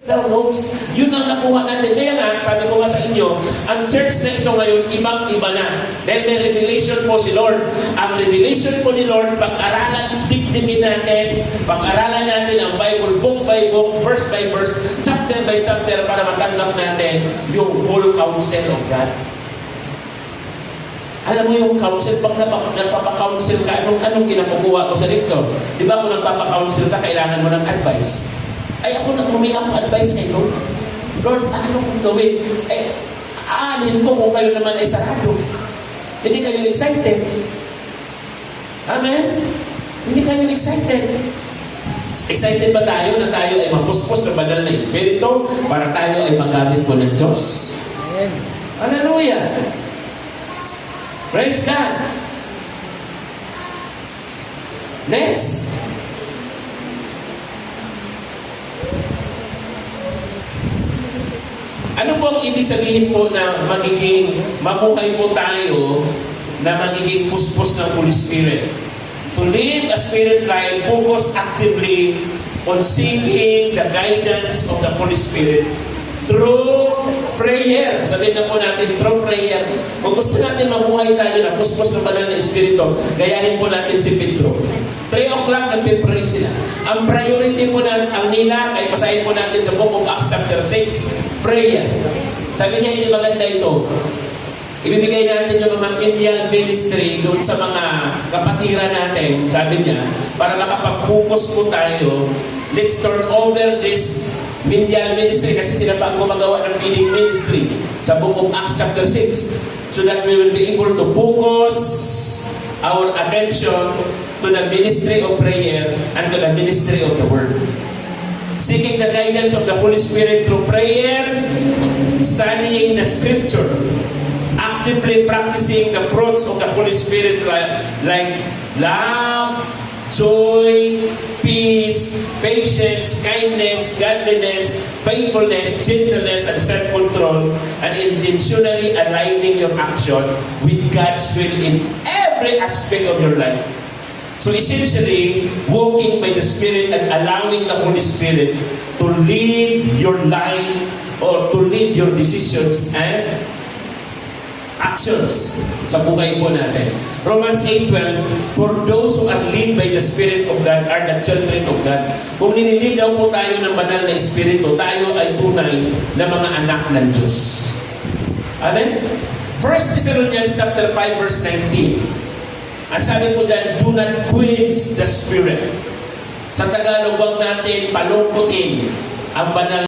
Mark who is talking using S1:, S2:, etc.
S1: downloads, yun ang nakuha natin. Kaya nga, sabi ko nga sa inyo, ang church na ito ngayon, ibang-iba na. Dahil may revelation po si Lord. Ang revelation po ni Lord, pag-aralan, dikdikin natin, pag-aralan natin ang Bible, book by book, verse by verse, chapter by chapter, para matanggap natin yung whole counsel of God. Alam mo yung counsel, pag nagpapa-counsel ka, anong kinakukuha ko sa dito? Di ba kung nagpapa-counsel ka, kailangan mo ng advice? Ay, ako nang humingi ako advice kay Lord. Lord, ano kong gawin? Eh, aanin ko kung kayo naman ay sarado. Hindi kayo excited. Amen? Hindi kayo excited. Excited ba tayo na tayo ay mapuspos ng banal na Espiritu para tayo ay magamit po ng Diyos? Amen. Hallelujah! Praise God! Next. Ano po ang ibig sabihin po na mabuhay po tayo na magiging puspos ng Holy Spirit? To live a spirit life, focus actively on seeking the guidance of the Holy Spirit through prayer. Sabihin na po natin, through prayer. Kung gusto natin mabuhay tayo na puspos ng banal na Espiritu, gayahin po natin si Pedro. 3 o'clock nagpipray sila. Ang priority po na, ang nila, kay basahin po natin sa book of Acts chapter 6, prayer. Sabi niya, hindi maganda ito. Ibibigay natin yung mga menial ministry doon sa mga kapatiran natin, sabi niya, para makapag-focus po tayo, let's turn over this menial ministry, kasi sila pa ang gumagawa ng feeding ministry sa book of Acts chapter 6, so that we will be able to focus our attention to the ministry of prayer and to the ministry of the Word. Seeking the guidance of the Holy Spirit through prayer, studying the Scripture, actively practicing the fruits of the Holy Spirit like love, joy, peace, patience, kindness, godliness, faithfulness, gentleness, and self-control, and intentionally aligning your action with God's will in every aspect of your life. So essentially, walking by the Spirit and allowing the Holy Spirit to lead your life or to lead your decisions and actions sa buhay po natin. Romans 8:12, for those who are led by the Spirit of God are the children of God. Kung ninilid daw po tayo ng banal na Espiritu, tayo ay tunay na mga anak ng Diyos. Amen? 1 Thessalonians chapter 5 verse 19. Ang sabi po dyan, do not quench the Spirit. Sa Tagalog, wag natin palungkutin ang banal